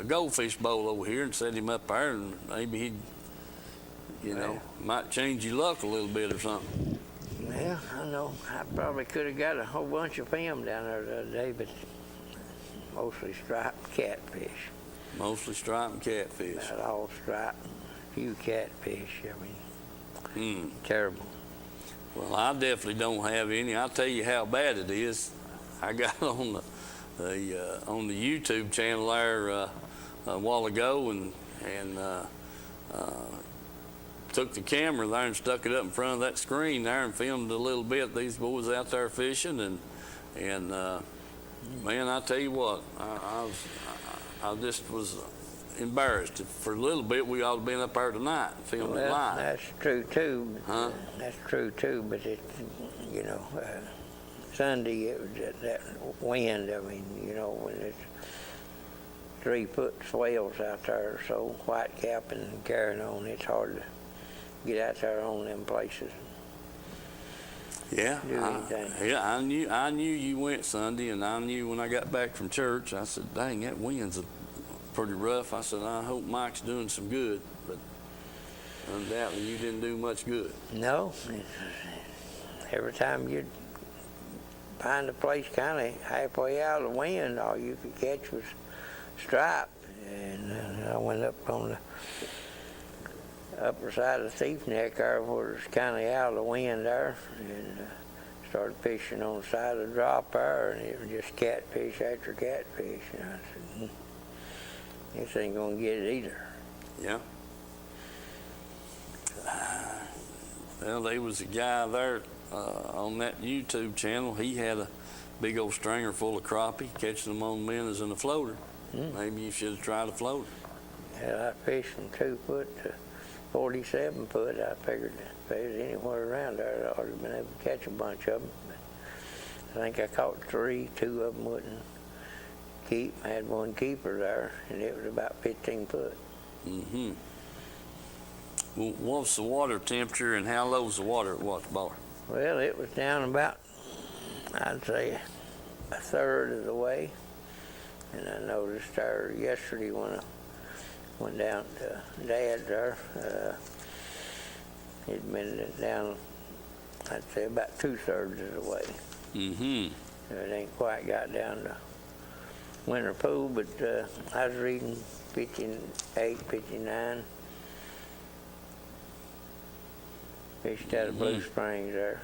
goldfish bowl over here and set him up there, and maybe he'd, might change your luck a little bit or something. Well, I know I probably could have got a whole bunch of film down there the other day, but mostly striped catfish. Mostly striped and catfish. Not all striped, few catfish. I mean, terrible. Well, I definitely don't have any. I'll tell you how bad it is. I got on the YouTube channel there a while ago, and took the camera there and stuck it up in front of that screen there and filmed a little bit. These boys out there fishing, and man, I tell you what, I just was embarrassed. For a little bit, we ought to have been up there tonight and filmed it live. That's true too. Huh? That's true too. But it, Sunday it was that wind. I mean, when it's 3-foot swells out there, so white capping and carrying on, it's hard to get out there on them places. Yeah, I knew you went Sunday, and I knew when I got back from church, I said, dang, that wind's pretty rough. I said, I hope Mike's doing some good, but undoubtedly you didn't do much good. No, every time you'd find a place kind of halfway out of the wind, all you could catch was striped, and I went up on the upper side of the Thief Neck there where it's kind of out of the wind there, and started fishing on the side of the drop there, and it was just catfish after catfish. And I said, this ain't gonna get it either. Yeah. Well, there was a guy there on that YouTube channel. He had a big old stringer full of crappie, catching them on minnows in a floater. Maybe you should have tried a floater. Yeah, I fished from 2 foot to 47 foot. I figured if it was anywhere around there, I ought to have been able to catch a bunch of them. But I think I caught 3. 2 of them wouldn't keep. I had one keeper there, and it was about 15 foot. Well, what's the water temperature, and how low's the water at Watts Bar? Well, it was down about, I'd say, 1/3 of the way. And I noticed there yesterday when I went down to Dad's there, it'd been down, I'd say, about 2/3 of the way. It ain't quite got down to winter pool, but I was reading 58, 59. Fished out of Blue Springs there.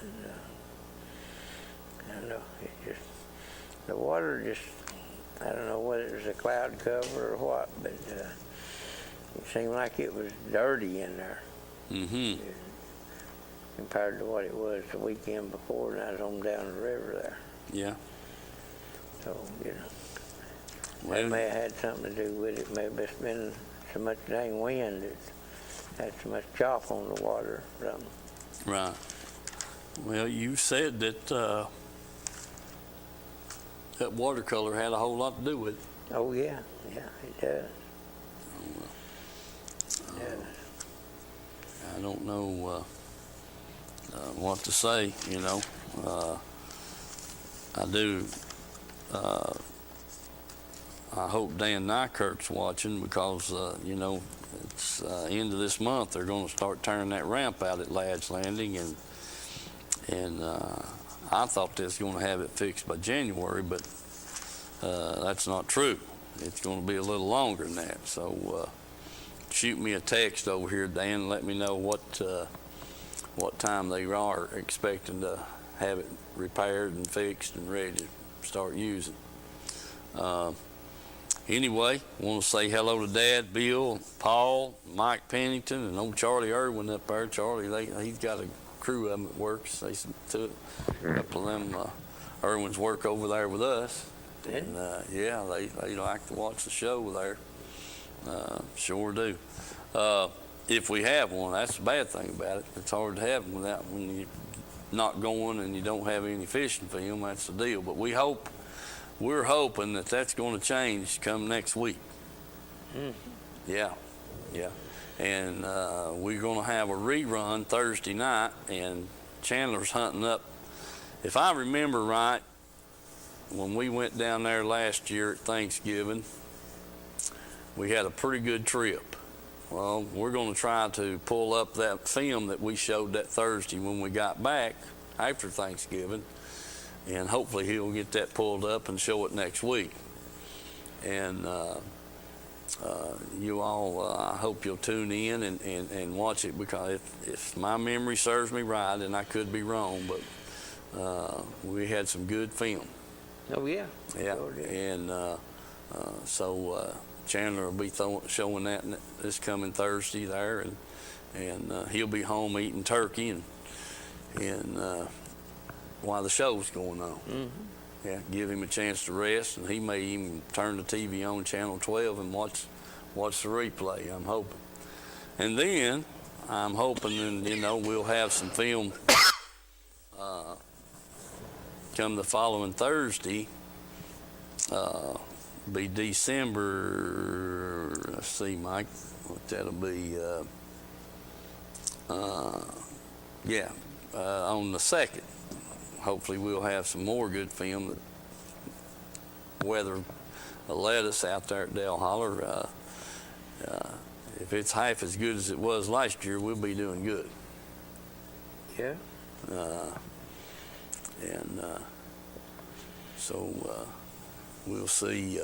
And, I don't know, the water just, I don't know whether it was a cloud cover or what, but it seemed like it was dirty in there. Compared to what it was the weekend before, and I was on down the river there. Yeah. So, that may have had something to do with it. Maybe it's been so much dang wind that had so much chop on the water or something. Right. Well, you said that that watercolor had a whole lot to do with it. Oh, yeah. Yeah, it does. I don't know what to say, I do. I hope Dan Nykirk's watching, because, it's end of this month. They're going to start tearing that ramp out at Ladd's Landing, and I thought they was going to have it fixed by January, but that's not true. It's going to be a little longer than that. So shoot me a text over here, Dan, and let me know what time they are expecting to have it repaired and fixed and ready to start using. Anyway, I want to say hello to Dad, Bill, Paul, Mike Pennington, and old Charlie Irwin up there. Charlie, he's got a crew of them that works. They took a couple of them Irwin's work over there with us. And yeah, they like to watch the show there. Sure do. If we have one, that's the bad thing about it. It's hard to have them when you're not going and you don't have any fishing film. That's the deal. But we're hoping that that's going to change come next week. Yeah. And we're going to have a rerun Thursday night, and Chandler's hunting up. If I remember right, when we went down there last year at Thanksgiving, we had a pretty good trip. Well, we're going to try to pull up that film that we showed that Thursday when we got back after Thanksgiving, and hopefully he'll get that pulled up and show it next week. And you all, I hope you'll tune in and watch it, because if my memory serves me right, and I could be wrong, but we had some good film. Oh, yeah. Yeah, Sure did. and so Chandler will be showing that this coming Thursday there, and he'll be home eating turkey and while the show's going on. Mm-hmm. Yeah, give him a chance to rest, and he may even turn the TV on Channel 12 and watch the replay, I'm hoping. And then I'm hoping, and we'll have some film come the following Thursday. Be December, let's see, Mike, what that'll be, on the 2nd. Hopefully we'll have some more good film. The weather will let us out there at Dale Holler. If it's half as good as it was last year, we'll be doing good. Yeah. So we'll see.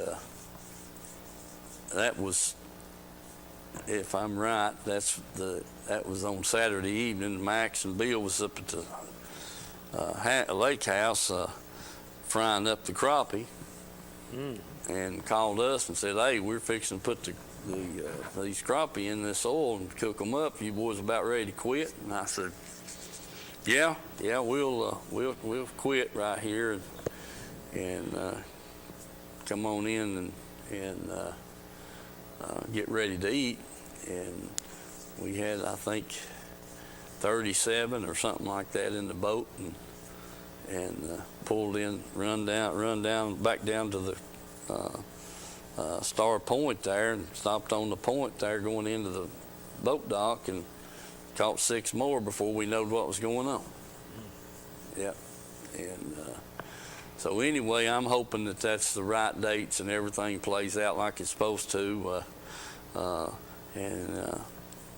That was, if I'm right, that was on Saturday evening. Max and Bill was up at the lake house frying up the crappie, and called us and said, "Hey, we're fixing to put these crappie in this oil and cook them up. You boys about ready to quit?" And I said, "Yeah, we'll quit right here and come on in and get ready to eat." And we had, I think, 37 or something like that in the boat, and pulled in, run down, back down to the Star Point there, and stopped on the point there going into the boat dock, and caught 6 more before we knowed what was going on. Yeah, and so anyway, I'm hoping that that's the right dates and everything plays out like it's supposed to, and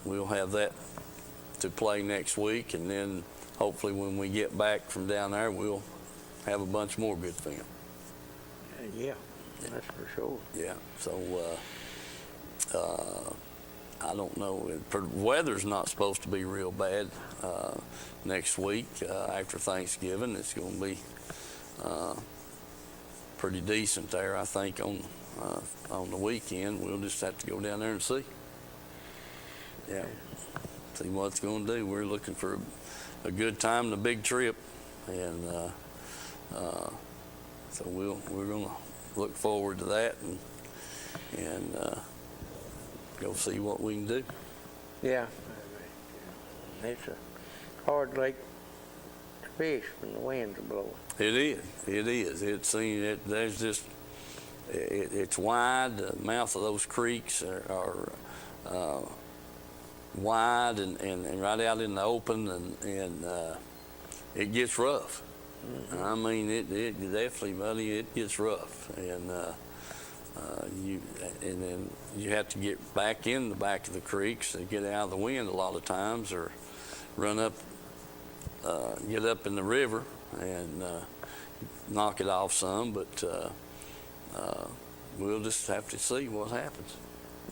we'll have that to play next week, and then hopefully when we get back from down there, we'll have a bunch more good film. Yeah, that's for sure. Yeah, so I don't know. Weather's not supposed to be real bad next week after Thanksgiving. It's going to be pretty decent there, I think, on the weekend. We'll just have to go down there and see. Yeah, see what it's going to do. We're looking for a good time and a big trip, and so we're going to look forward to that and go see what we can do. Yeah, it's a hard lake to fish when the winds are blowing. It is. There's just, it's wide. The mouth of those creeks are wide and right out in the open, and it gets rough. Mm-hmm. I mean, it definitely, buddy, it gets rough, and then you have to get back in the back of the creeks to get out of the wind a lot of times, or run up, get up in the river and knock it off some, but we'll just have to see what happens.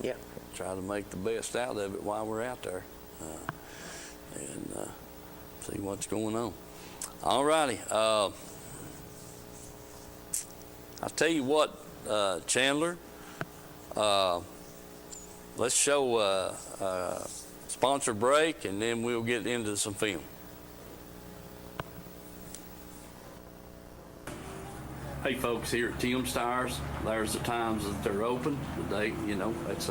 Yeah. Try to make the best out of it while we're out there, and see what's going on. All righty. I'll tell you what, Chandler, let's show a sponsor break, and then we'll get into some film. Hey folks, here at Tim's Tires, there's the times that they're open. The day, it's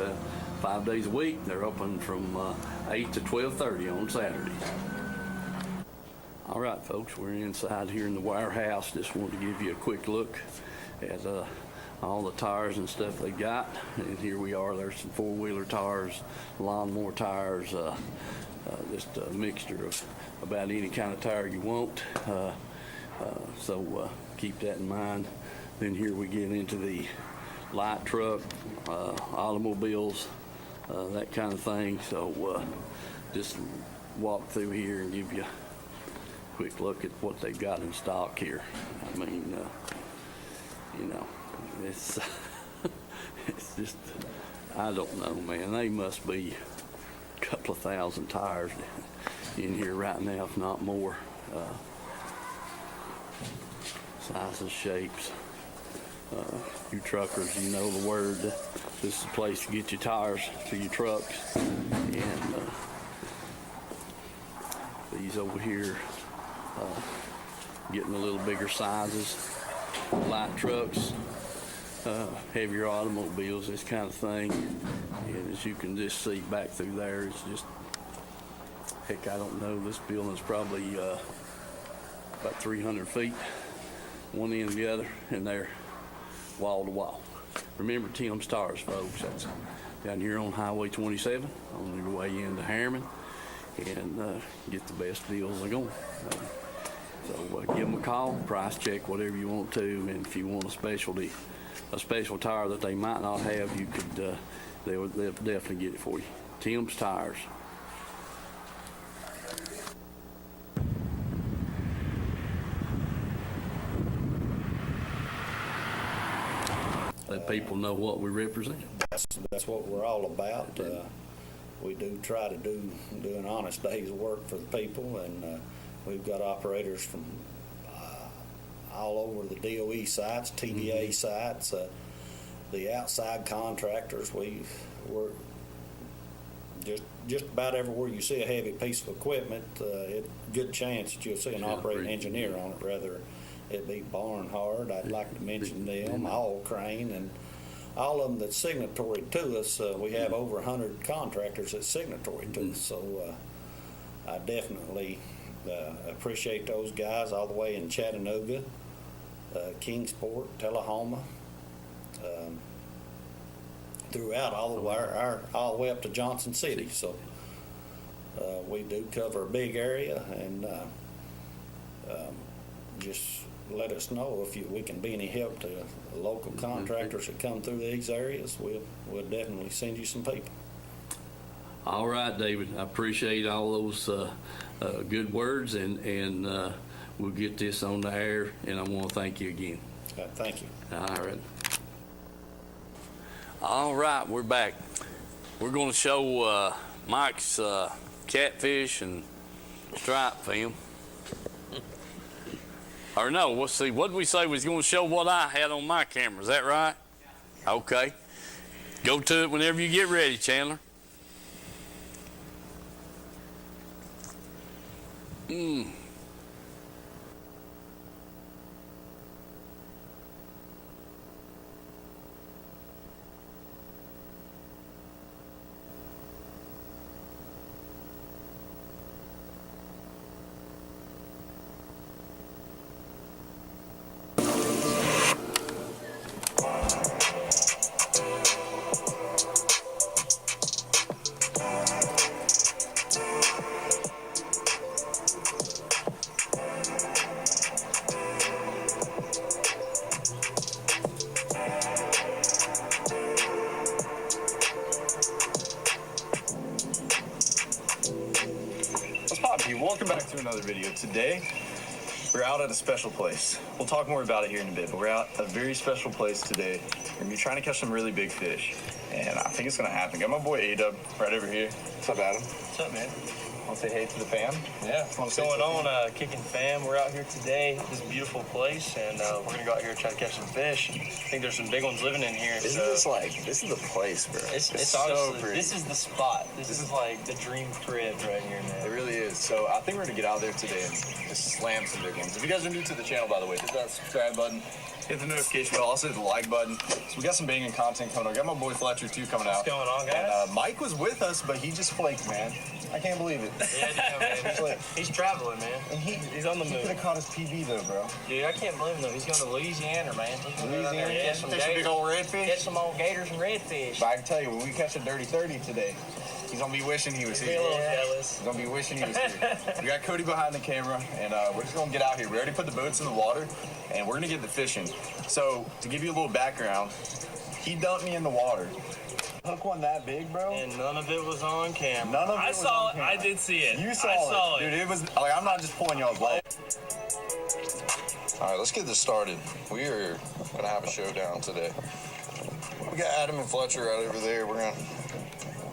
5 days a week. They're open from 8 to 12:30 on Saturdays. All right, folks, we're inside here in the warehouse. Just wanted to give you a quick look at all the tires and stuff they got. And here we are. There's some four-wheeler tires, lawnmower tires, just a mixture of about any kind of tire you want. So keep that in mind. Then here we get into the light truck, automobiles, that kind of thing. So just walk through here and give you a quick look at what they've got in stock here. I mean, you know, it's it's just, I don't know, man. They must be a couple of thousand tires in here right now, if not more. Sizes, shapes. You truckers, you know the word. This is the place to get your tires to your trucks. And these over here, getting a little bigger sizes, light trucks, heavier automobiles, this kind of thing. And as you can just see back through there, it's just, heck, I don't know, this building's probably about 300 feet, one end to the other, and they're wall to wall. Remember Tim's Tires, folks. That's down here on Highway 27 on your way into Harriman, and get the best deals they're going. So give them a call, price check, whatever you want to, and if you want a special tire that they might not have, you could, they'll definitely get it for you. Tim's Tires. Let people know what we represent. That's what we're all about. We do try to do an honest day's work for the people, and we've got operators from all over the DOE sites, TVA sites, the outside contractors. We're just about everywhere you see a heavy piece of equipment, good chance that you'll see an operating engineer on it, rather it be Barnhard. I'd like to mention them, All Crane, and all of them that's signatory to us. We have over 100 contractors that's signatory to us, so I definitely appreciate those guys all the way in Chattanooga, Kingsport, Tullahoma, throughout all the way up to Johnson City. So we do cover a big area, and just let us know if we can be any help to local contractors that come through these areas. We'll definitely send you some people. All right, David. I appreciate all those good words, and we'll get this on the air, and I want to thank you again. Thank you. All right, we're back. We're going to show Mike's catfish and stripe film. Or no, we'll see. What did we say? We was going to show what I had on my camera. Is that right? Okay. Go to it whenever you get ready, Chandler. Welcome back to another video. Today, we're out at a special place. We'll talk more about it here in a bit, but we're out at a very special place today. We're going to be trying to catch some really big fish, and I think it's going to happen. Got my boy A-Dub right over here. What's up, Adam? What's up, man? Want to say hey to the fam? Yeah. What's going on, Kicking Fam? We're out here today at this beautiful place, and we're going to go out here and try to catch some fish. I think there's some big ones living in here. Isn't this this is the place, bro? It's so honestly, pretty. this is the spot. This is like the dream crib right here, man. It really is. So I think we're going to get out there today and just slam some big ones. If you guys are new to the channel, by the way, hit that subscribe button. Hit the notification bell. Also hit the like button. So we got some banging content coming on. Got my boy Fletcher too coming out. What's going on, guys? And Mike was with us, but he just flaked, man. I can't believe it. Yeah, man. He's traveling, man. And he's on the move. He could have caught his PB though, bro. Dude, I can't blame him though. He's going to Louisiana, man. He's going to go down there and catch some Fish a big gators. old redfish. Catch some old gators and redfish. But I can tell you, when we catch a dirty 30 today, he's gonna be wishing he was Be here. a little jealous. He's gonna be wishing he was here. We got Cody behind the camera, and we're just gonna get out here. We already put the boats in the water, and we're gonna get the fishing. So to give you a little background, He dumped me in the water. Hook one that big, bro. And none of it was on camera. None of it I was saw on it. camera. I did see it. You saw I saw it. Dude, it was like, I'm not just pulling y'all's leg. All right, let's get this started. We are gonna have a showdown today. We got Adam and Fletcher right over there. We're gonna.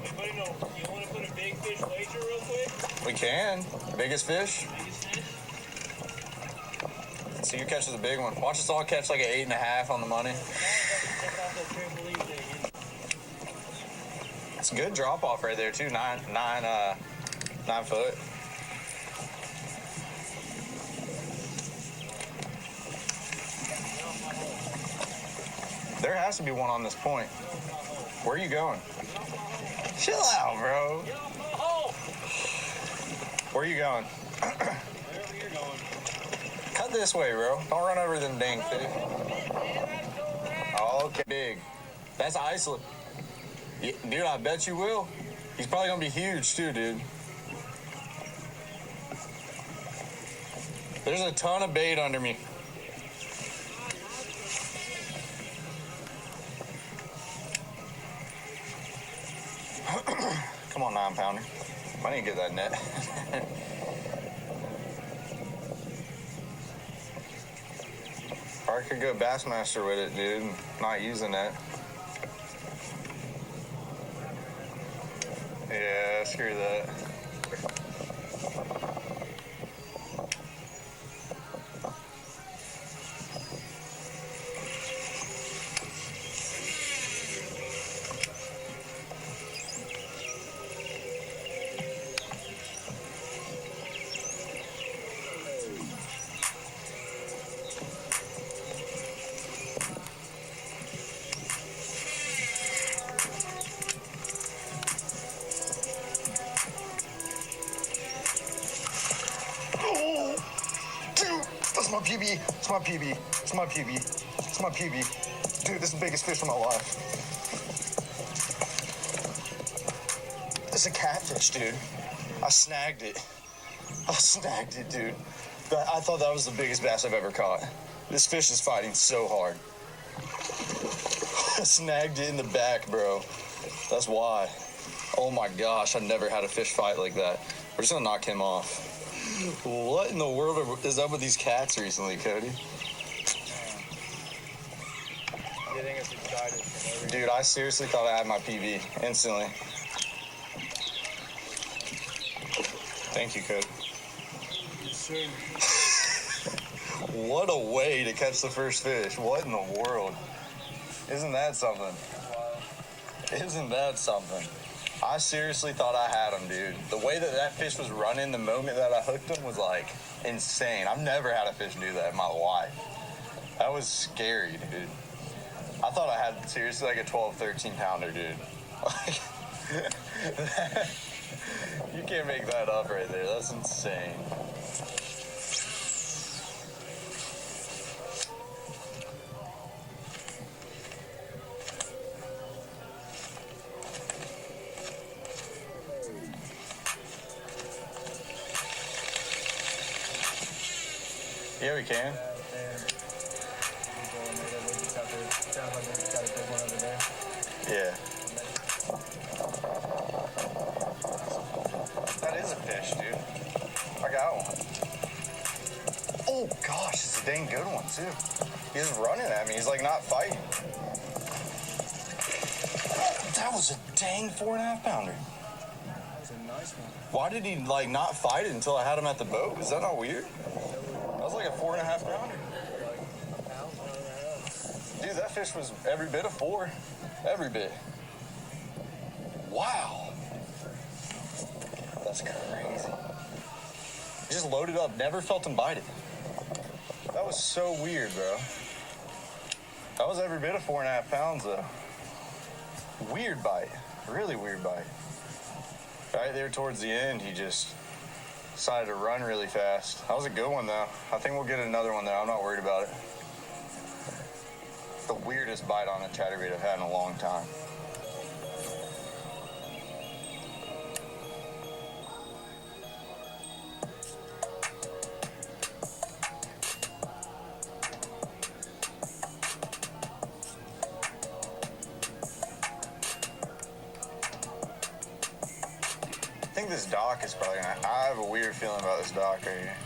You want to put a big fish wager real quick? We can. Biggest fish. Biggest fish? See who catches the big one. Watch us all catch like an 8.5 on the money. It's a good drop off right there too. 9 foot. There has to be one on this point. Where are you going? Chill out, bro. Where are you going? Wherever you're going. Cut this way, bro. Don't run over them dang fish. Okay, big. That's Iceland. Yeah, dude, I bet you will. He's probably gonna be huge too, dude. There's a ton of bait under me. Come on, 9-pounder. I need to get that net. Or I could go Bassmaster with it, dude. Not using it. Yeah, screw that. That's my PB. It's my PB. It's my PB. It's my PB. Dude, this is the biggest fish of my life. It's a catfish, dude. I snagged it. I snagged it, dude. But I thought that was the biggest bass I've ever caught. This fish is fighting so hard. I snagged it in the back, bro. That's why. Oh my gosh, I never had a fish fight like that. We're just gonna knock him off. What in the world is up with these cats recently, Cody? Getting us excited. Dude, I seriously thought I had my PB instantly. Thank you, Cody. Sure. What a way to catch the first fish. What in the world? Isn't that something? Isn't that something? I seriously thought I had him, dude. The way that that fish was running the moment that I hooked him was like insane. I've never had a fish do that in my life. That was scary, dude. I thought I had seriously like a 12, 13 pounder, dude. Like, you can't make that up right there. That's insane. Yeah, we can. Yeah. That is a fish, dude. I got one. Oh gosh, it's a dang good one too. He's running at me. He's like not fighting. That was a dang 4.5 pounder. That was a nice one. Why did he like not fight it until I had him at the boat? Is that not weird? That was like a 4.5 pounder. Dude, that fish was every bit of 4. Every bit. Wow. That's crazy. He just loaded up, never felt him bite it. That was so weird, bro. That was every bit of 4.5 pounds, though. Weird bite. Really weird bite. Right there towards the end, he just decided to run really fast. That was a good one, though. I think we'll get another one, though. I'm not worried about it. The weirdest bite on a chatterbait I've had in a long time. think this dock is probably gonna. I have a weird feeling about this dock right here.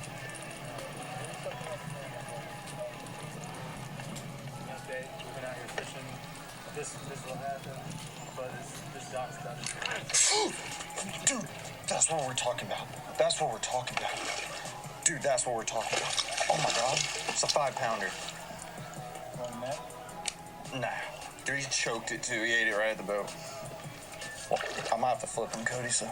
Okay, we've been out here fishing. This will happen, but this dock's got it. Dude, that's what we're talking about. That's what we're talking about. Dude, that's what we're talking about. Oh my God, it's a 5-pounder. On that? Nah, dude, he choked it too. He ate it right at the boat. Well, I might have to flip him, Cody, so.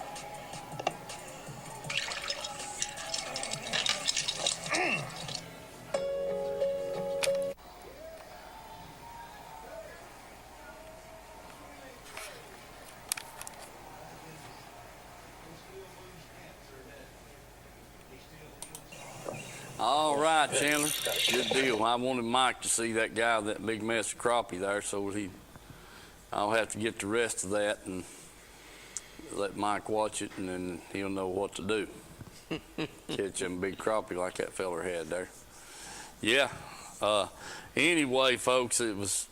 All right, Chandler. Good deal. I wanted Mike to see that guy, that big mess of crappie there, so I'll have to get the rest of that and let Mike watch it, and then he'll know what to do. Catch him big crappie like that feller had there. Yeah. Anyway, folks, it was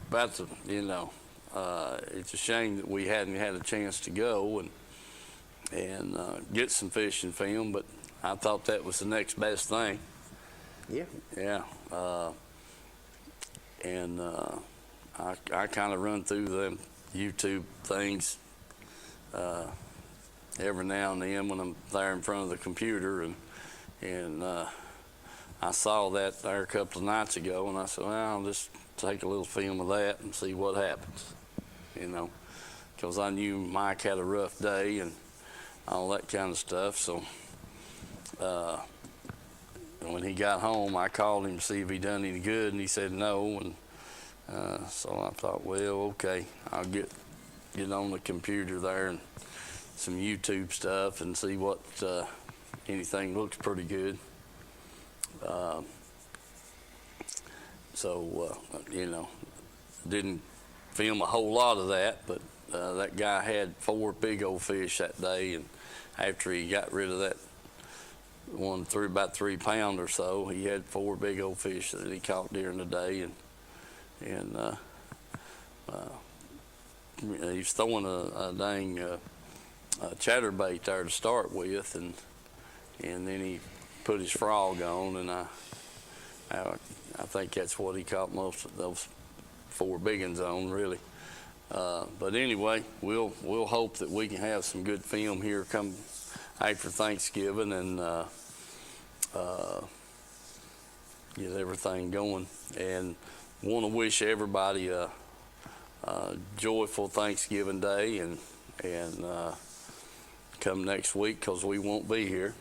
about to, it's a shame that we hadn't had a chance to go and get some fishing film, but I thought that was the next best thing. Yeah. Yeah. I kind of run through them YouTube things every now and then when I'm there in front of the computer, and I saw that there a couple of nights ago, and I said, well, I'll just take a little film of that and see what happens, because I knew Mike had a rough day and all that kind of stuff. So when he got home, I called him to see if he done any good, and he said no. And so I thought, well, okay, I'll get on the computer there and some YouTube stuff and see what anything looks pretty good. Didn't film a whole lot of that, but that guy had 4 big old fish that day, and after he got rid of that one through about 3 pound or so, he had 4 big old fish that he caught during the day, and he was throwing a dang chatterbait there to start with, and then he put his frog on, and I think that's what he caught most of those 4 big ones on, really. But anyway, we'll hope that we can have some good film here come after Thanksgiving and get everything going. And want to wish everybody a joyful Thanksgiving Day, and come next week, because we won't be here.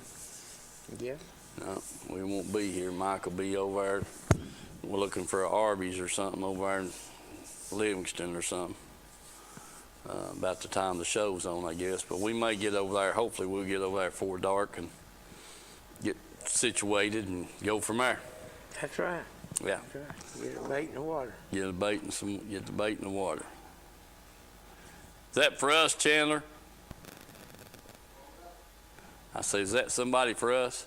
Yeah. No, we won't be here. Mike will be over there. We're looking for a Arby's or something over there in Livingston or something. About the time the show's on, I guess. But we may get over there. Hopefully we'll get over there before dark and get situated and go from there. That's right. Yeah. That's right. Get a bait in the water. Get the bait in the water. Is that for us, Chandler? I say, is that somebody for us?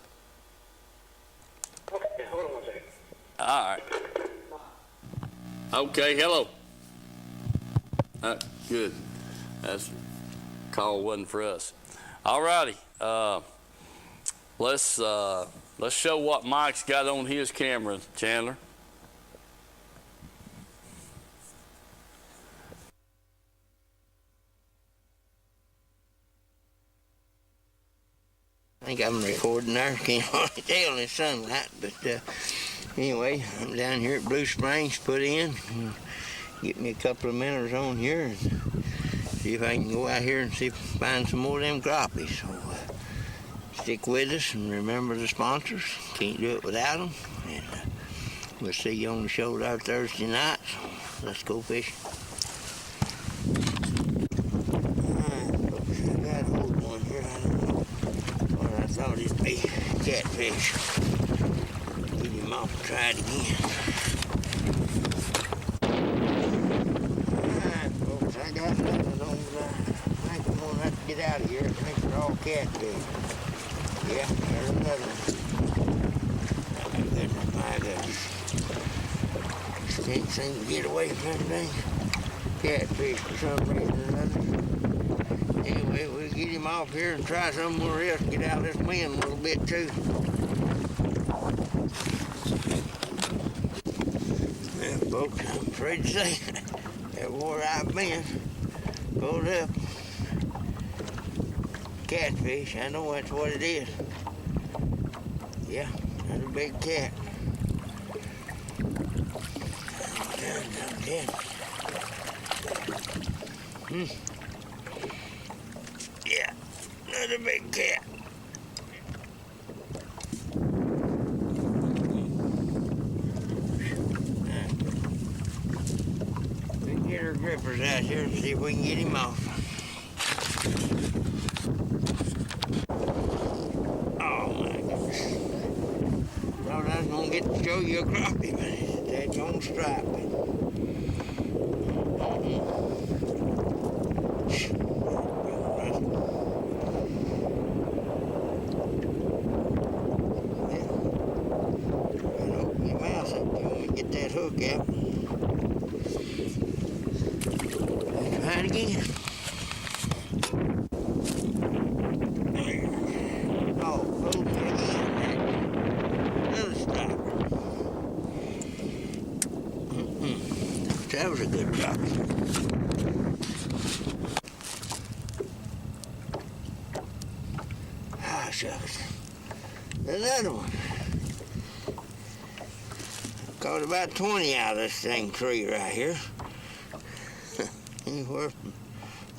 Okay, hold on one second. All right. Okay, hello. Good. That's call wasn't for us. All righty. Let's show what Mike's got on his camera, Chandler. I think I'm recording there. Can't hardly tell in the sunlight, but anyway, I'm down here at Blue Springs, put in. Get me a couple of minutes on here and see if I can go out here and see if I can find some more of them crappies. So stick with us and remember the sponsors. Can't do it without them. And we'll see you on the show there Thursday night. So let's go fishing. I got a hold one here. I don't know. Or I thought it'd be catfish. Get him off and try it again. Alright, folks, I got nothing over there. I think we're gonna have to get out of here. I think they're all catfish. Yeah, there's another one. My goodness, my goodness. Can't seem to get away from that thing. catfish for some reason or another. Anyway, we'll get him off here and try somewhere else, get out of this wind a little bit too. Well, folks, I'm afraid to say that where I've been pulled up catfish. I know that's what it is. Yeah, that's a big cat. Yeah, another big cat. We get our grippers out here and see if we can get him off. Oh my goodness. Thought I was gonna get to show you a crappie, but it's that gonna stripe me. Open your mouth up. You want me to get that hook out? Try it again. Oh, hold me again. Another striper. That was a good drop. Ah, shucks. Another one. Caught about 20 out of this thing tree right here. Anywhere from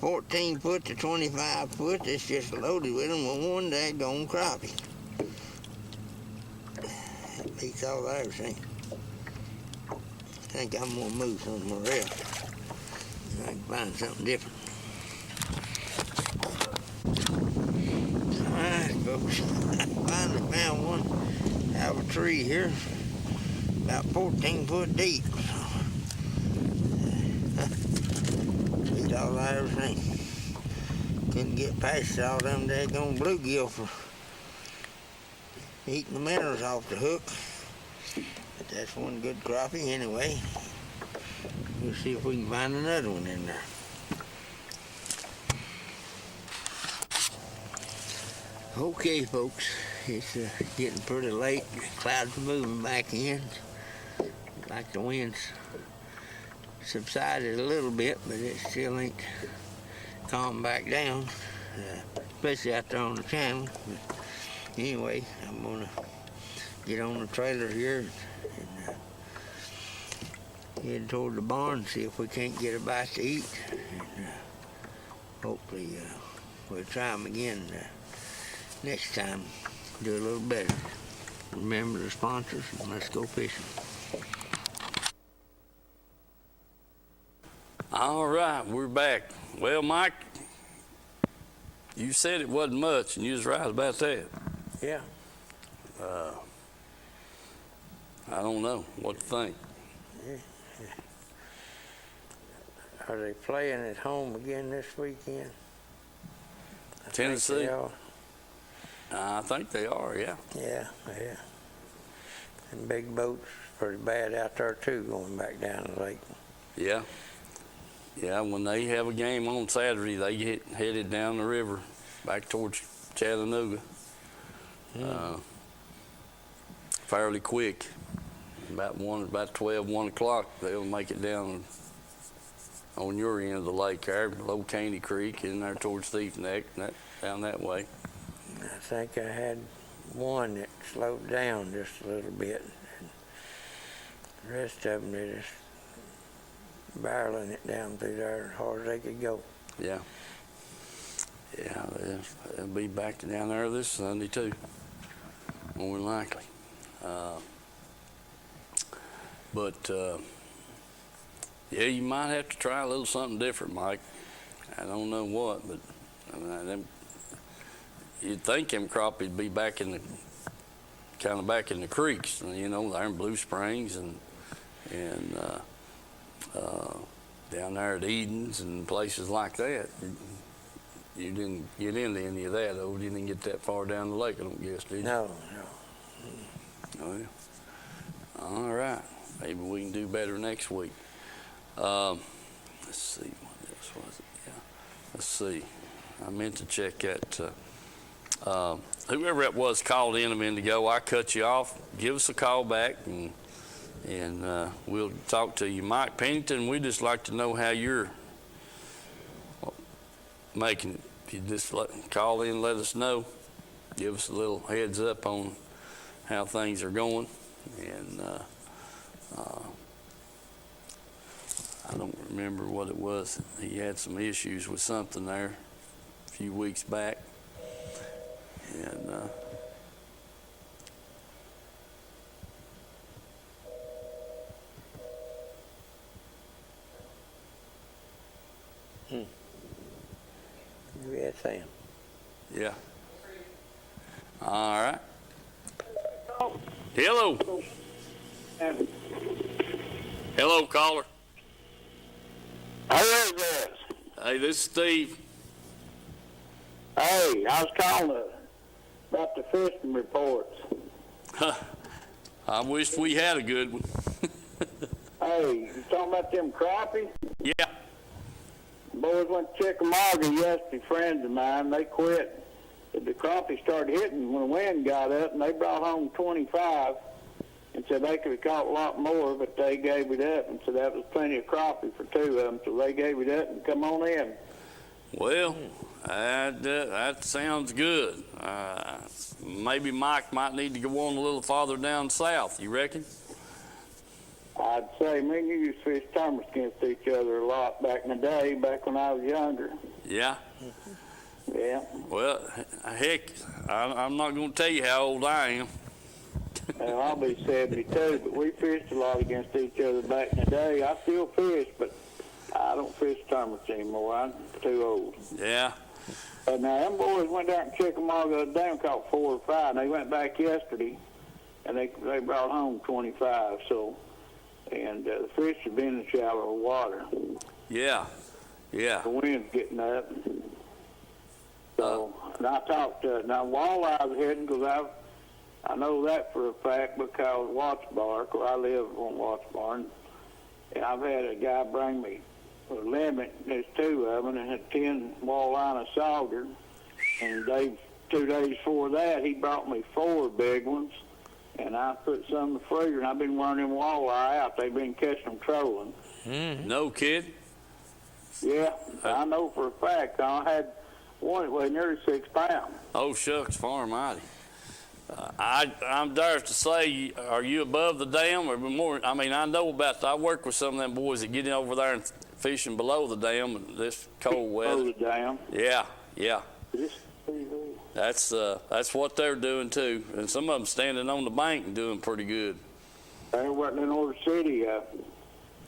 14 foot to 25 foot. It's just loaded with them with one daggone crappie. That beats all I ever seen. I think I'm gonna move somewhere else. I can find something different. All right, folks. I finally found one out of a tree here, about 14 foot deep. Beat all I ever seen. Couldn't get past all them daggone bluegill for eating the minnows off the hook. But that's one good crappie anyway. We'll see if we can find another one in there. Okay, folks, it's getting pretty late. The clouds are moving back in. Like the wind's subsided a little bit, but it still ain't calmed back down, especially out there on the channel. But anyway, I'm gonna get on the trailer here and head toward the barn and see if we can't get a bite to eat. And hopefully we'll try them again next time, do a little better. Remember the sponsors, and let's go fishing. All right, we're back. Well, Mike, you said it wasn't much, and you was right about that. Yeah. I don't know what to think. Are they playing at home again this weekend? Tennessee? I think they are, yeah. Yeah. And big boats pretty bad out there too, going back down the lake. Yeah. Yeah, when they have a game on Saturday, they get headed down the river back towards Chattanooga. Fairly quick. About 12, 1 o'clock, they'll make it down on your end of the lake there, below Caney Creek, in there towards Thief Neck, down that way. I think I had one that slowed down just a little bit. And the rest of them, they just barreling it down through there as hard as they could go. Yeah. Yeah, they'll be back down there this Sunday too, more than likely. But yeah, you might have to try a little something different, Mike. I don't know what, but I mean, you'd think them crappies be back in the back in the creeks, you know, there in Blue Springs and down there at Edens and places like that. You didn't get into any of that, though. You didn't get that far down the lake, I don't guess, did you? No. Oh, yeah. All right. Maybe we can do better next week. Let's let's see, what else was it? Yeah, let's see. I meant to check that. Whoever it was called in a minute ago, I cut you off. Give us a call back, and we'll talk to you. Mike Pennington, we'd just like to know how you're making it. If you just call in and let us know. Give us a little heads up on how things are going. And I don't remember what it was. He had some issues with something there a few weeks back. And Yeah, Sam. yeah. All right. Hello. Hello, caller. Who is this? Hey, this is Steve. Hey, I was calling about the fishing reports. I wished we had a good one. Hey, you talking about them crappie? Yeah. Boys went to Chickamauga yesterday, friends of mine. They quit. The crappie started hitting when the wind got up, and they brought home 25 and said they could have caught a lot more, but they gave it up and said that was plenty of crappie for two of them, so they gave it up and come on in. Well, that sounds good. Maybe Mike might need to go on a little farther down south. You reckon? I'd say me and you used to fish tournaments against each other a lot back in the day, back when I was younger. Yeah. Yeah. Well, heck, I'm not going to tell you how old I am. Well, I'll be 72, but we fished a lot against each other back in the day. I still fish, but I don't fish tournaments anymore. I'm too old. Yeah. But now, them boys went down to Chickamauga the other day and caught 4 or 5, and they went back yesterday, and they brought home 25. So, and the fish have been in shallow water. Yeah. Yeah. The wind's getting up. So, and I talked now walleyes heading, because I know that for a fact because Watts Bar, where I live on Watts Bar, and I've had a guy bring me a limit. There's 2 of them, and had 10 walleye and a sauger. And 2 days before that, he brought me 4 big ones, and I put some in the freezer, and I've been wearing them walleye out. They've been catching them trolling. No kid. Yeah, I know for a fact. I had one that weighed nearly 6 pounds. Oh, shucks, farm mighty. I'm dare to say, are you above the dam or more? I mean, I know about I work with some of them boys that get in over there and fishing below the dam in this cold weather. Below the dam. Yeah, yeah. This TV. That's what they're doing too, and some of them standing on the bank and doing pretty good. There wasn't in Old City.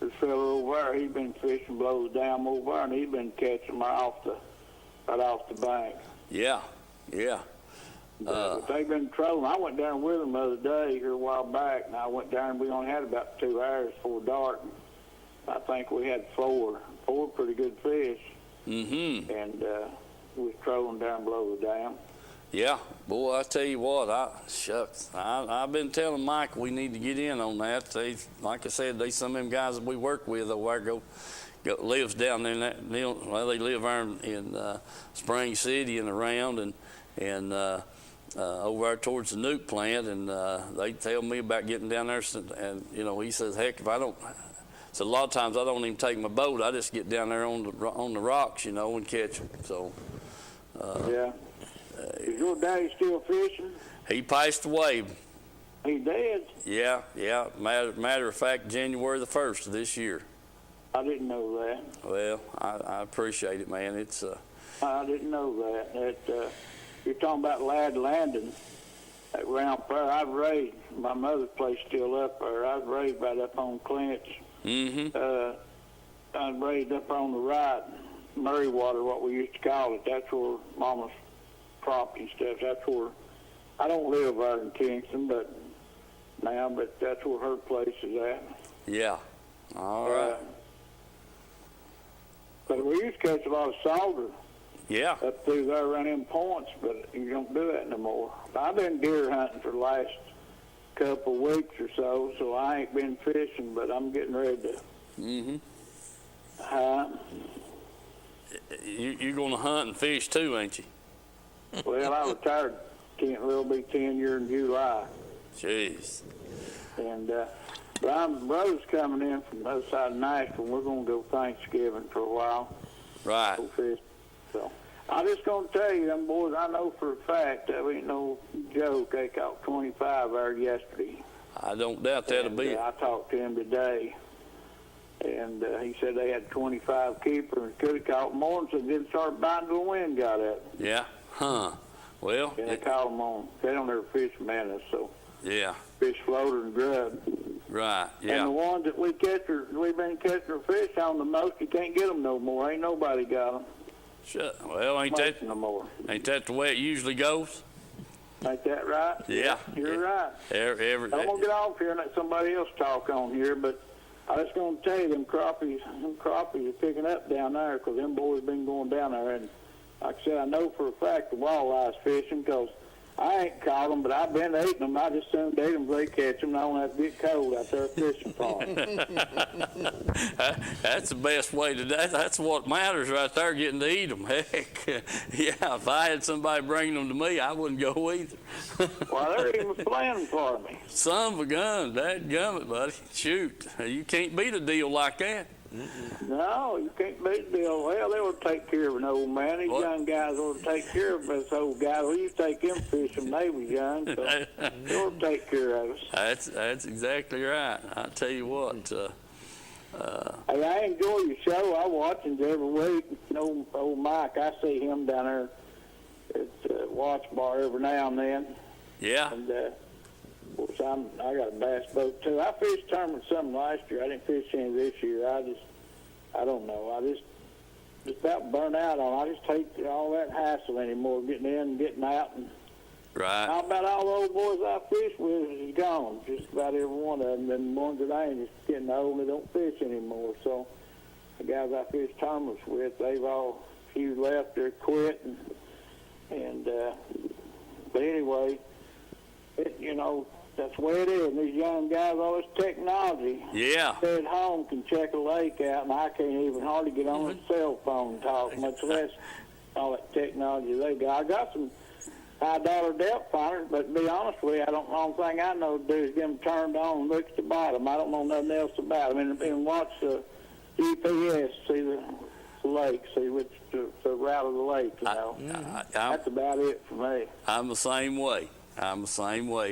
This fellow over there, he's been fishing below the dam over there, and he's been catching them right off the bank. Yeah, yeah. But they've been trolling. I went down with them the other day here a while back, and I went down, and we only had about 2 hours before dark. I think we had 4 pretty good fish. Mm-hmm. And we was trolling down below the dam. Yeah, boy, I tell you what, shucks. I've been telling Mike we need to get in on that. Like I said, some of them guys that we work with over there lives down there in that, well, they live there in Spring City and around and over there towards the nuke plant, and they tell me about getting down there, and he says, heck, if I don't, so a lot of times I don't even take my boat, I just get down there on the rocks, and catch them. So yeah. Is your daddy still fishing? he passed away. He did? Yeah. Matter of fact, January the 1st of this year. I didn't know that. Well, I appreciate it, man. It's I didn't know that. You're talking about Lad Landon around there. I've raised, my mother's place still up there. I've raised right up on Clint's. mm-hmm. I've raised up on the right, Murraywater, what we used to call it. That's where Mama's property and stuff. That's where, I don't live there in Kingston, but that's where her place is at. Yeah. All right. But we used to catch a lot of sauger. Yeah. Up through there around them points, but you don't do that no more. I've been deer hunting for the last couple of weeks or so I ain't been fishing, but I'm getting ready to. Mm-hmm. you're going to hunt and fish too, ain't you? Well, I retired. Will be 10 years in July. Jeez. And my brother's coming in from the other side of Nashville. We're going to go Thanksgiving for a while. Right. Go fish. So I'm just going to tell you, them boys, I know for a fact that ain't no joke. They caught 25 there yesterday. I don't doubt that'll be it. I talked to him today, and he said they had 25 keepers and could have caught more, so they didn't start biting till the wind got up. Yeah. Huh. Well. And they caught them on. They don't ever fish mantis, so. Yeah. Fish floater and grub. Right. Yeah. And the ones that we've been catching our fish on the most, you can't get them no more. Ain't nobody got them. Shut. Well, ain't that no more? Ain't that the way it usually goes? Ain't that right? Yeah. You're right. I'm gonna get off here and let somebody else talk on here, but I was gonna tell you them crappies are picking up down there because them boys been going down there, and like I said, I know for a fact the walleye's fishing because I ain't caught them, but I've been eating them. I just assumed ate them, they catch them, and I don't have to get cold out there fishing for them. That's the best way to do. That's what matters right there, getting to eat them. Heck, yeah, if I had somebody bringing them to me, I wouldn't go either. Well, they're even playing for me. Son of a gun, dadgummit, buddy. Shoot, you can't beat a deal like that. No, you can't beat the deal. Well, they ought to take care of an old man. These young guys ought to take care of this old guy. We used to take him fishing when they was young, so they ought to take care of us. That's exactly right. I tell you what. Hey, I enjoy your show. I watch him every week. Old Mike, I see him down there at the Watch Bar every now and then. Yeah. And of course, I got a bass boat too. I fished tournament some last year. I didn't fish any this year. I don't know. I just about burnt out on. I just hate all that hassle anymore, getting in and getting out. And right. how about all the old boys I fished with is gone? Just about every one of them. And the ones that I ain't just getting old, they don't fish anymore. So the guys I fished tournaments with, they've all few left. They're quit. But anyway, that's the way it is. These young guys, all this technology. Yeah. Stay at home can check a lake out, and I can't even hardly get on a cell phone and talk, much less all that technology they got. I got some high-dollar depth finders, but to be honest with you, the only thing I know to do is get them turned on and look at the bottom. I don't know nothing else about them. And watch the GPS, see the lake, see which the route of the lake, That's about it for me. I'm the same way.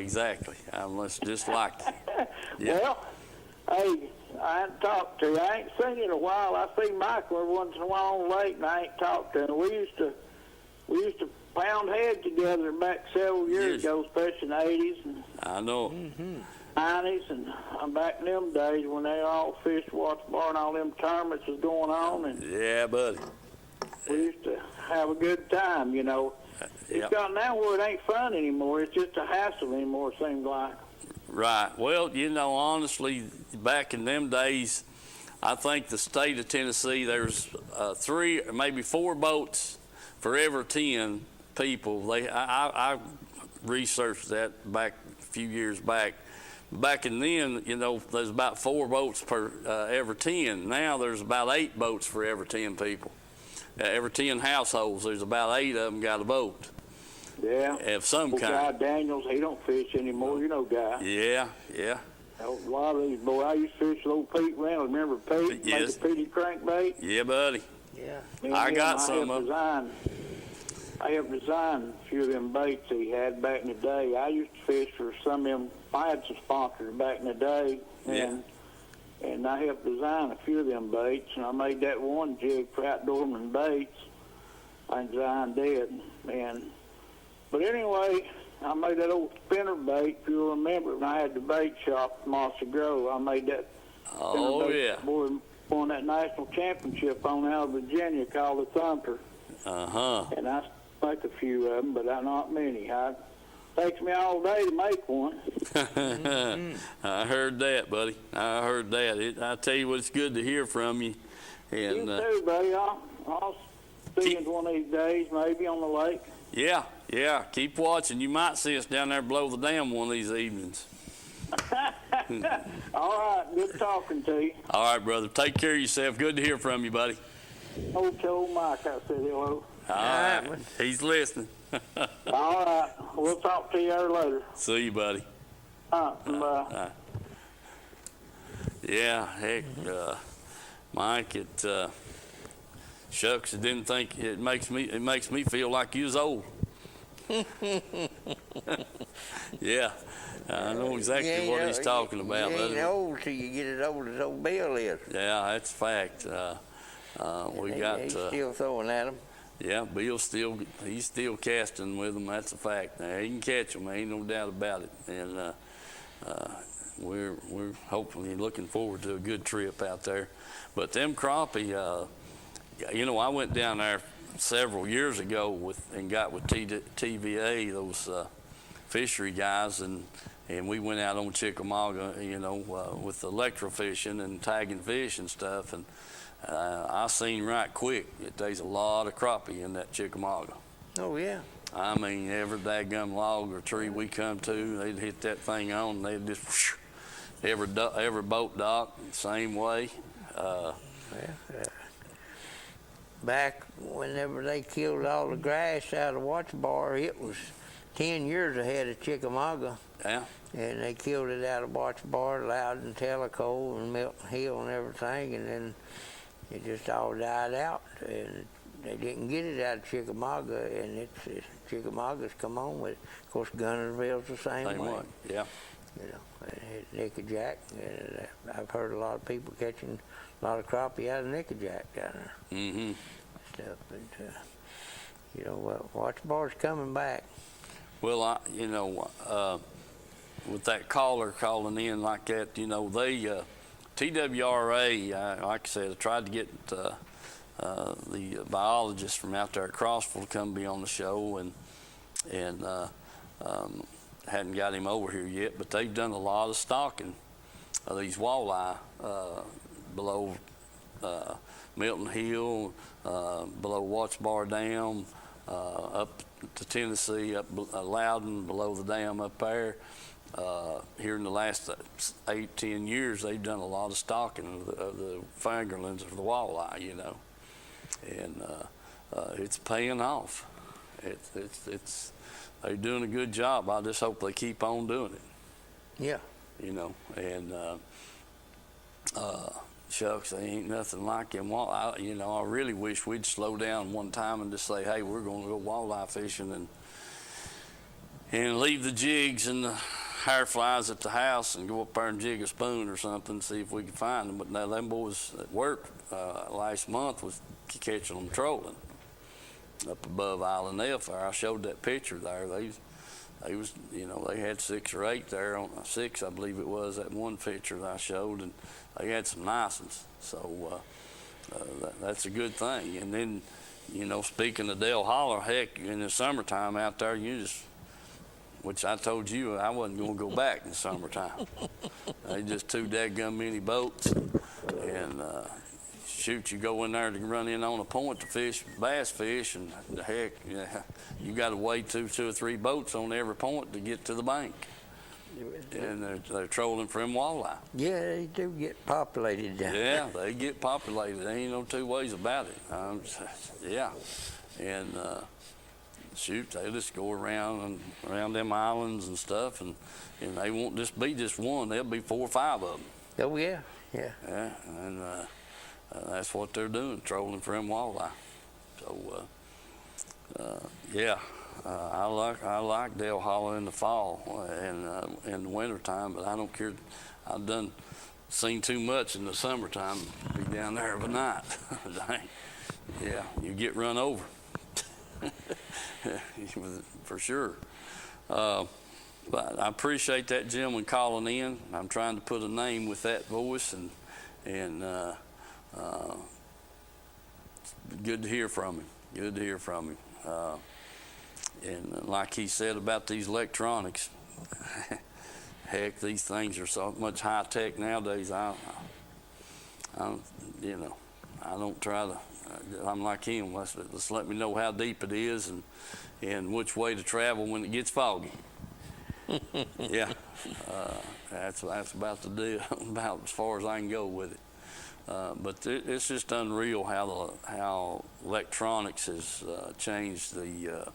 Exactly. I'm just like that. Yeah. Well, hey, I ain't talked to you. I ain't seen you in a while. I see Michael every once in a while on the lake, and I ain't talked to him. We used to pound heads together back several years ago, especially in the 80s. And I know. 90s, and back in them days when they all fished Watch Bar and all them tournaments was going on. And yeah, buddy. We used to have a good time, It's got now where it ain't fun anymore. It's just a hassle anymore, it seems like. Right. Well, honestly, back in them days, I think the state of Tennessee, there's 3 or maybe 4 boats for every 10 people. I researched that back a few years back. Back in then, there's about 4 boats per every 10. Now there's about 8 boats for every 10 people. Every 10 households, there's about 8 of them got a boat. Yeah. Of some kind. Guy Daniels, he don't fish anymore, Guy. Yeah. A lot of these boys, I used to fish with old Pete Reynolds. Remember Pete? Yes. Made the Petey crankbait? Yeah, buddy. Yeah. I got some of them. I helped design a few of them baits he had back in the day. I used to fish for some of them. I had some sponsors back in the day. And I helped design a few of them baits, and I made that one jig for Outdoorman Baits. I designed it. But anyway, I made that old spinner bait, if you'll remember, when I had the bait shop at Mossy Grove. I made that spinner bait. Boy, won that national championship on out of Virginia called the Thumper. And I make a few of them, but not many. It takes me all day to make one. I heard that, buddy. I heard that. I tell you what, it's good to hear from you. And, you too, buddy. I'll see you one of these days, maybe on the lake. Yeah. Keep watching. You might see us down there below the dam one of these evenings. All right. Good talking to you. All right, brother. Take care of yourself. Good to hear from you, buddy. old Mike, I said hello. All right, he's listening. All right, we'll talk to you later. See you, buddy. Bye. Yeah, heck, Mike, it shucks. I didn't think it makes me feel like you was old. Yeah, I know exactly what he's talking about. You ain't old till you get as old as old Bill is. Yeah, that's a fact. He's still throwing at him. Yeah, Bill's he's still casting with them. That's a fact. Now, he can catch them. Ain't no doubt about it. And we're hopefully looking forward to a good trip out there. But them crappie, I went down there several years ago and got with TVA, those fishery guys, and we went out on Chickamauga, with electrofishing and tagging fish and stuff. And I seen right quick that there's a lot of crappie in that Chickamauga. Oh, yeah. I mean, every daggum log or tree we come to, they'd hit that thing on, and they'd just, whoosh, every boat dock, same way. Back whenever they killed all the grass out of Watch Bar, it was 10 years ahead of Chickamauga. Yeah. And they killed it out of Watch Bar, Loudon, Tellico, and Milton Hill and everything, and then it just all died out. And they didn't get it out of Chickamauga, and Chickamauga's come on with it. Of course, Gunnersville's the same way. Yeah. Nickajack. And I've heard a lot of people catching a lot of crappie out of Nickajack down there. Mm-hmm. Stuff, but Watch Bar's coming back. Well, with that caller calling in like that, they TWRA, like I said, I tried to get the biologist from out there at Crossville to come be on the show, and hadn't got him over here yet, but they've done a lot of stocking of these walleye below Milton Hill, below Watts Bar Dam, up to Tennessee, up Loudon, below the dam up there. Here in the last 8-10 years, they've done a lot of stocking of the fingerlings of the walleye, and it's paying off. They're doing a good job. I just hope they keep on doing it. Yeah. And shucks, they ain't nothing like them. I really wish we'd slow down one time and just say, hey, we're going to go walleye fishing and leave the jigs and the hair flies at the house and go up there and jig a spoon or something, see if we can find them. But now them boys at work last month was catching them trolling up above Island F there. I showed that picture there. They was, they had 6 or 8 there, on 6 I believe it was, that one picture that I showed, and they had some nice ones. So that's a good thing. And then, speaking of Dale Holler, heck, in the summertime out there, which I told you I wasn't going to go back in the summertime. They just too dadgum many boats, and shoot, you go in there to run in on a point to fish bass fish, and the heck, you got to wait 2 or 3 boats on every point to get to the bank. And they're trolling for them walleye. Yeah, they do get populated down there. Yeah, they get populated. There ain't no 2 ways about it. Yeah, and shoot, they just go around them islands and stuff, and they won't just be just one. There'll be 4 or 5 of them. Oh yeah, yeah. Yeah, and that's what they're doing, trolling for them walleye. So I like Dale Holler in the fall and in the wintertime, but I don't care. I've seen too much in the summertime to be down there every night. Yeah, you get run over. For sure. But I appreciate that gentleman calling in. I'm trying to put a name with that voice, and good to hear from him. Good to hear from him. And like he said about these electronics, heck, these things are so much high tech nowadays. I don't try to. I'm like him. Let's let me know how deep it is and which way to travel when it gets foggy. Yeah, that's about the deal. About as far as I can go with it. But it's just unreal how electronics has changed the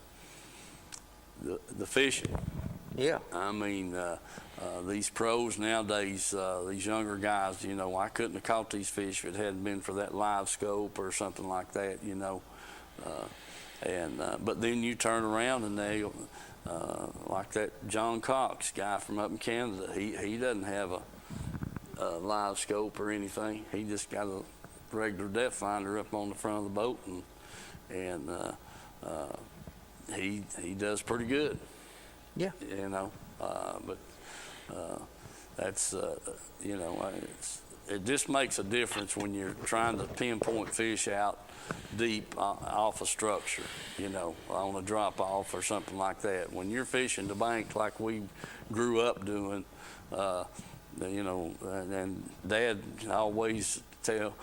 fishing. Yeah. I mean, these pros nowadays, these younger guys, you know, I couldn't have caught these fish if it hadn't been for that live scope or something like that, you know. But then you turn around and they, like that John Cox guy from up in Canada, he doesn't have a live scope or anything. He just got a regular depth finder up on the front of the boat, and he does pretty good. Yeah. You know, but that's you know, it just makes a difference when you're trying to pinpoint fish out deep off a structure, you know, on a drop off or something like that. When you're fishing the bank like we grew up doing, you know, and Dad always tell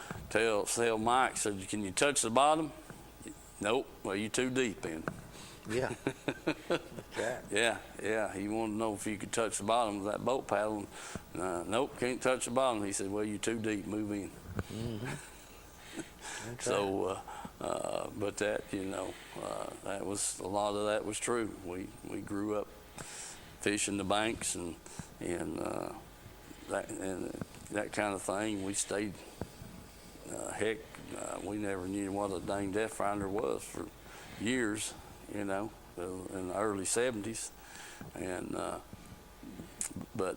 Mike, said, "Can you touch the bottom?" Nope. Well, you too deep in. Yeah. That's right. Yeah. He wanted to know if you could touch the bottom of that boat paddle. Nope, can't touch the bottom. He said, "Well, you're too deep. Move in." So, but that, you know, that was, a lot of that was true. We grew up fishing the banks and that kind of thing. We stayed. Heck, we never knew what a dang depth finder was for years, you know, in the early 70s, and but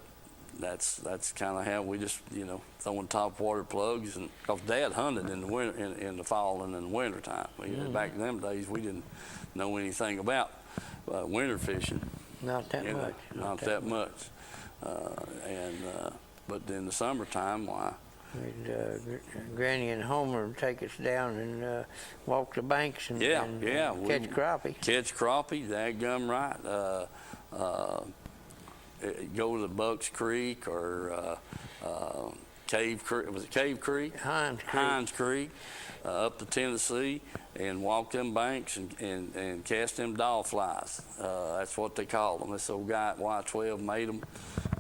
that's kind of how we just, you know, throwing top water plugs, and because Dad hunted in the winter, in the fall and in the winter time. Back in them days, we didn't know anything about winter fishing. Not that much. Not that much. But in the summertime, why? Granny and Homer would take us down and walk the banks and catch crappie. Catch crappie, dadgum right. Go to Bucks Creek or Cave Creek. Was it Cave Creek? Hines Creek. Up to Tennessee and walk them banks and cast them doll flies. That's what they call them. This old guy at Y12 made them.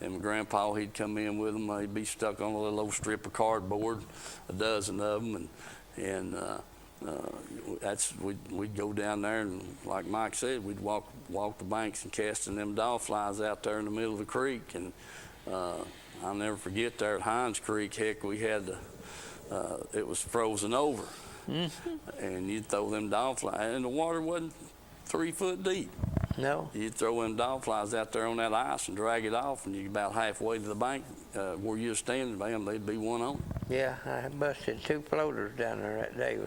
And my grandpa, he'd come in with them. They'd be stuck on a little old strip of cardboard, a dozen of them, and we'd go down there, and like Mike said, we'd walk the banks and casting them doll flies out there in the middle of the creek. And I'll never forget there at Hines Creek. Heck, we had it was frozen over, and you'd throw them doll flies, and the water wasn't 3 foot deep. No. You'd throw them dog flies out there on that ice and drag it off, and you about halfway to the bank where you were standing, bam, they'd be one on. Yeah, I busted 2 floaters down there that day,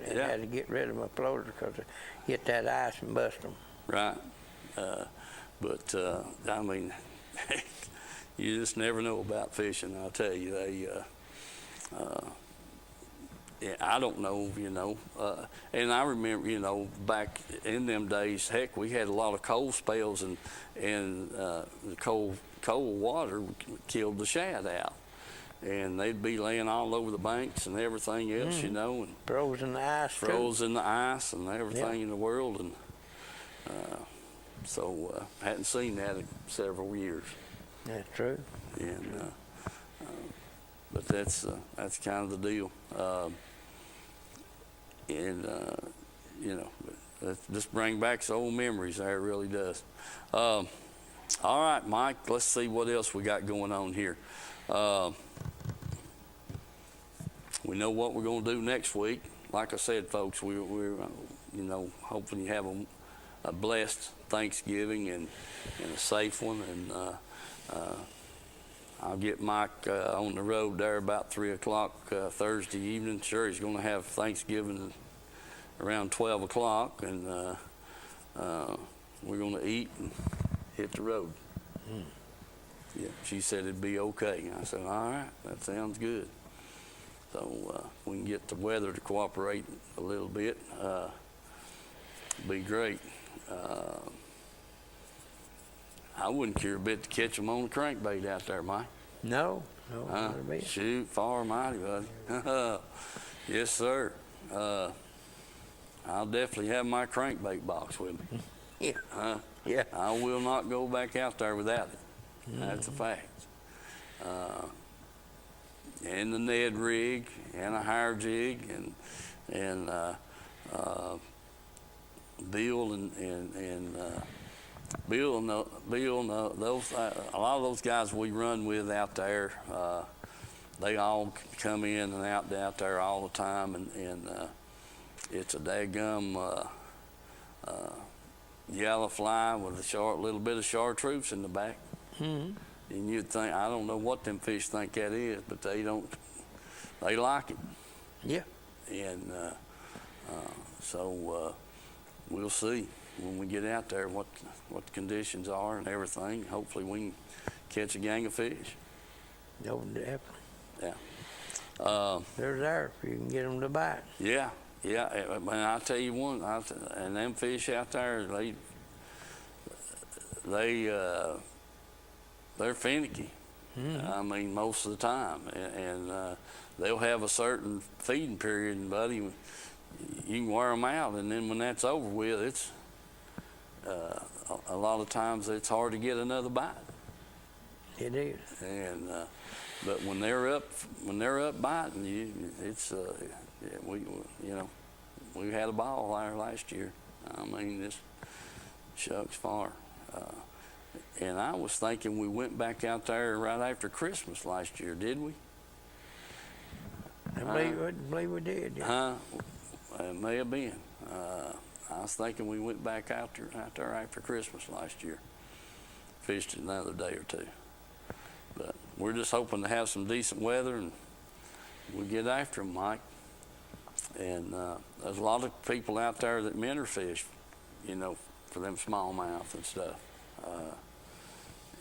and had to get rid of my floaters because I hit that ice and bust them. Right. But I mean, you just never know about fishing. I'll tell you, yeah, I don't know, you know, and I remember, you know, back in them days, heck, we had a lot of cold spells, and the cold water killed the shad out, and they'd be laying all over the banks and everything else, you know, and frozen the ice, in the ice and everything in the world, and so hadn't seen that in several years. That's true. And but that's kind of the deal. You know, that just bring back some old memories there, it really does. All right, Mike, let's see what else we got going on here. We know what we're going to do next week. Like I said, folks, we're you know, hoping you have a blessed Thanksgiving and a safe one, and I'll get Mike on the road there about 3 o'clock Thursday evening. Sure, he's going to have Thanksgiving around 12 o'clock, and we're going to eat and hit the road. Yeah, she said it'd be okay. I said, all right, that sounds good. So we can get the weather to cooperate a little bit. Be great. I wouldn't care a bit to catch them on the crankbait out there, Mike. No, not a bit. Shoot, far mighty, buddy. Yes, sir. I'll definitely have my crankbait box with me. Yeah. Yeah. I will not go back out there without it. That's a fact. and the Ned rig and a higher jig and Bill and those a lot of those guys we run with out there. They all come in and out there all the time, and it's a daggum yellow fly with a little bit of chartreuse in the back. Mm-hmm. And you'd think, I don't know what them fish think that is, but they don't. They like it. Yeah. And so we'll see when we get out there what the conditions are and everything. Hopefully we can catch a gang of fish. No, definitely. Yeah. They're there if you can get them to bite. Yeah. And I tell you one, and them fish out there, they're finicky. Mm-hmm. I mean, most of the time, and they'll have a certain feeding period, and buddy, you can wear them out, and then when that's over with, it's a lot of times it's hard to get another bite. It is. And but when they're up biting, we had a ball there last year. I mean, this shucks far. And I was thinking we went back out there right after Christmas last year, did we? I believe we did. Yeah. Huh? It may have been. I was thinking we went back out there after Christmas last year. Fished another day or two. But we're just hoping to have some decent weather and we get after them, Mike. And there's a lot of people out there that minnow fish, for them smallmouth and stuff.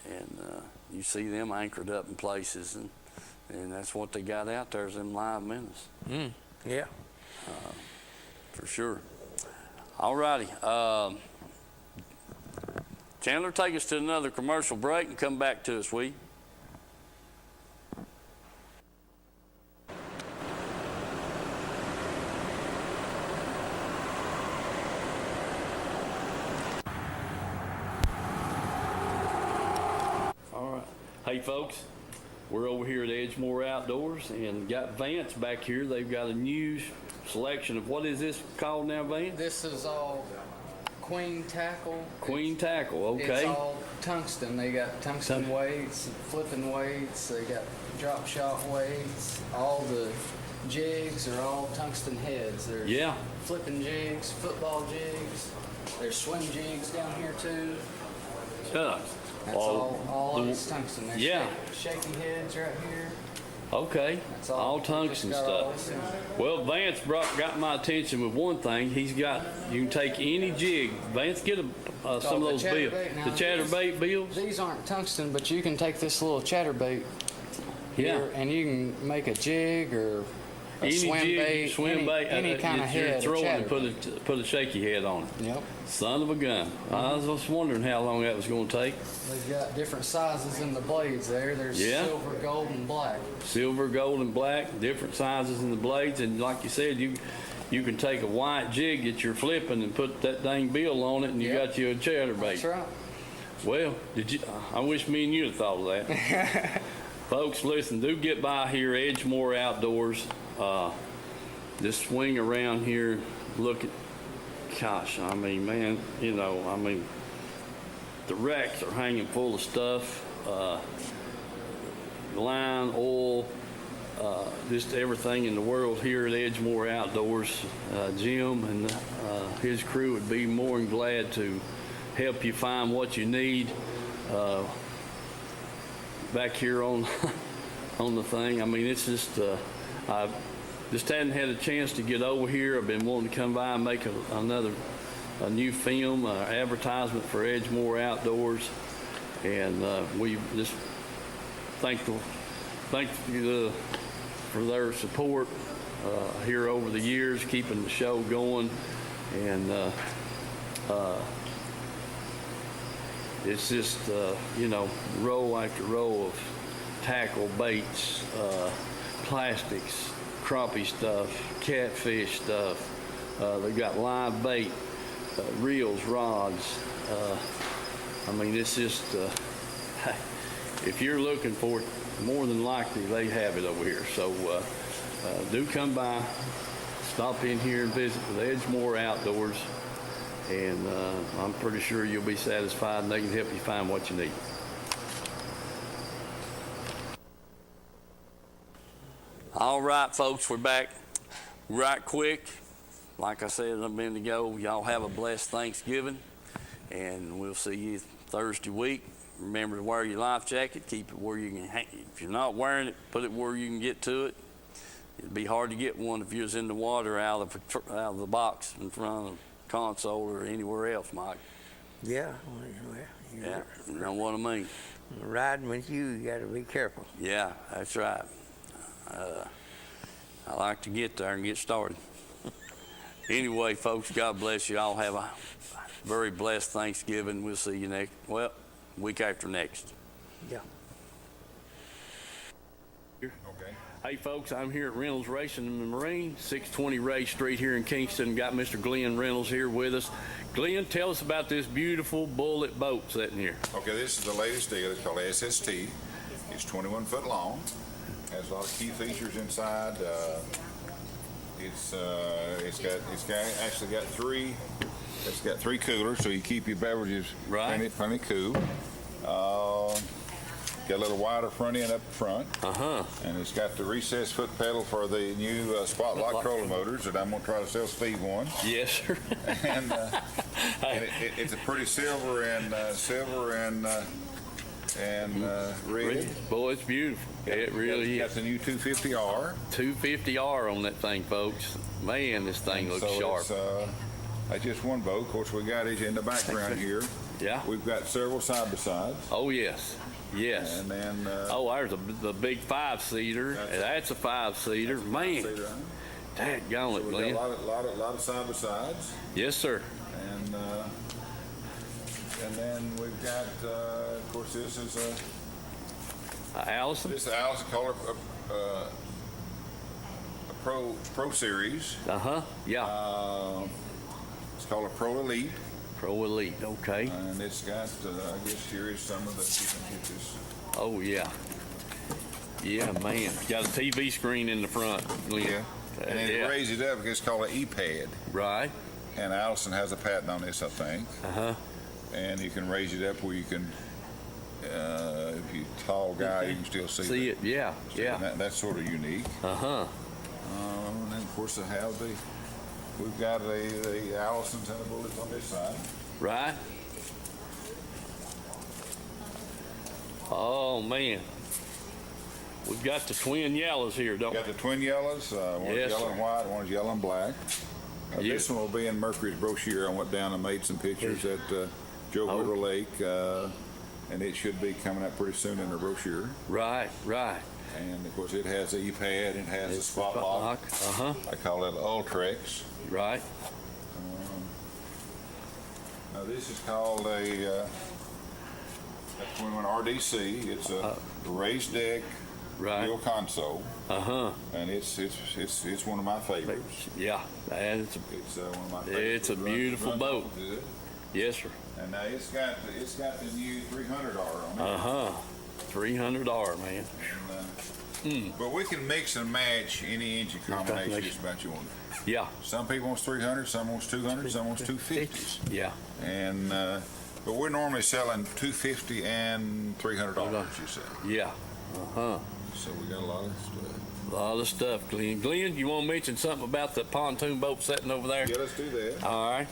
And you see them anchored up in places, and that's what they got out there is them live minnows. Yeah. For sure. All righty. Chandler, take us to another commercial break and come back to us, will you? All right. Hey, folks. We're over here at Edgemore Outdoors and got Vance back here. They've got a new selection of, what is this called now, Vance? This is all queen tackle. Queen tackle, okay. It's all tungsten. They got tungsten weights, flipping weights. They got drop shot weights. All the jigs are all tungsten heads. There's flipping jigs, football jigs. There's swim jigs down here too. That's all of it's tungsten. There's shaky heads right here. Okay, That's all tungsten stuff. Well, Vance got my attention with one thing. You can take any jig. Vance, get some of those bills. The chatterbait bills? These aren't tungsten, but you can take this little chatterbait here and you can make a jig or a swim bait, any kind of head. Throw it and put a shaky head on it. Yep. Son of a gun. I was just wondering how long that was going to take. They've got different sizes in the blades there. There's silver, gold, and black. Silver, gold, and black, different sizes in the blades. And like you said, you can take a white jig that you're flipping and put that dang bill on it, and you got you a chatterbait. That's right. Well, I wish me and you had thought of that. Folks, listen, do get by here, Edgemore Outdoors. Just swing around here, look at, gosh, I mean, man, the racks are hanging full of stuff, line, oil, just everything in the world here at Edgemore Outdoors. Jim and his crew would be more than glad to help you find what you need back here on the thing. I mean, it's just, I just hadn't had a chance to get over here. I've been wanting to come by and make a new film, advertisement for Edgemore Outdoors, and we just thank you for their support here over the years, keeping the show going, and it's just row after row of tackle, baits, plastics, crappie stuff, catfish stuff. They've got live bait, reels, rods. I mean, it's just, if you're looking for more than likely they have it over here. So do come by, stop in here and visit with Edgemore Outdoors, and I'm pretty sure you'll be satisfied and they can help you find what you need. All right, folks, we're back right quick. Like I said a minute ago, y'all have a blessed Thanksgiving, and we'll see you Thursday week. Remember to wear your life jacket. Keep it where you can hang. If you're not wearing it, put it where you can get to it. It'd be hard to get one if you was in the water out of the box in front of the console or anywhere else, Mike. Yeah, well, Yeah, you know what I mean. riding with you got to be careful. Yeah, that's right. I like to get there and get started. Anyway, folks, God bless you. All have a very blessed Thanksgiving. We'll see you week after next. Yeah. Okay. Hey, folks, I'm here at Reynolds Racing and Marine, 620 Ray Street here in Kingston. Got Mr. Glenn Reynolds here with us. Glenn, tell us about this beautiful Bullet boat sitting here. Okay, this is the latest deal. It's called SST. It's 21 foot long. Has a lot of key features inside. It's got three coolers, so you keep your beverages plenty cool. Got a little wider front end up front. And it's got the recessed foot pedal for the new Spotlight trolling motors that I'm going to try to sell Steve one. Yes, sir. And it's a pretty silver and red. Boy, it's beautiful. It really is. Got the new 250R. 250R on that thing, folks. Man, this thing looks sharp. That's just one boat. Of course, we got it in the background here. Yeah. We've got several side-by-sides. Oh, yes. Yes. And then... there's the big 5-seater. That's a 5-seater. Man. Dadgone it, Glenn. We've got a lot of side-by-sides. Yes, sir. And then we've got, of course, this is Allison. This is Allison Color Pro Series. Yeah. It's called a Pro Elite. Pro Elite. Okay. And it's got, I guess here is some of the different pictures. Oh yeah. Yeah, man. Got a TV screen in the front, Glenn. Yeah. And then it raises it up. It's called an E-pad. Right. And Allison has a patent on this, I think. And you can raise it up where you can, if you're a tall guy, you can still see it. Yeah, yeah. That's sort of unique. And then, of course, we've got the Allisons and the Bullets on this side. Right. Oh, man. We've got the twin yellows here, don't we? Got the twin yellows. One's yellow and white, one's yellow and black. This one will be in Mercury's brochure. I went down and made some pictures at Joe River Lake, and it should be coming up pretty soon in the brochure. Right. And of course, it has the E-pad, it has a spot lock. I call it Ultrex. Right. Now this is called a 21 RDC. It's a raised deck, real console. And it's one of my favorites. Yeah, and it's one of my favorites. It's a beautiful boat. Good. Yes, sir. And now it's got the new 300R on it. 300R, man. But we can mix and match any engine combination just about you want. Yeah. Some people want 300, some wants 200, some wants 250s. Yeah. And but we're normally selling 250 and $300. You said. Yeah. So we got a lot of stuff. A lot of stuff, Glenn. Glenn, you want to mention something about the pontoon boat sitting over there? Yeah, let's do that. All right.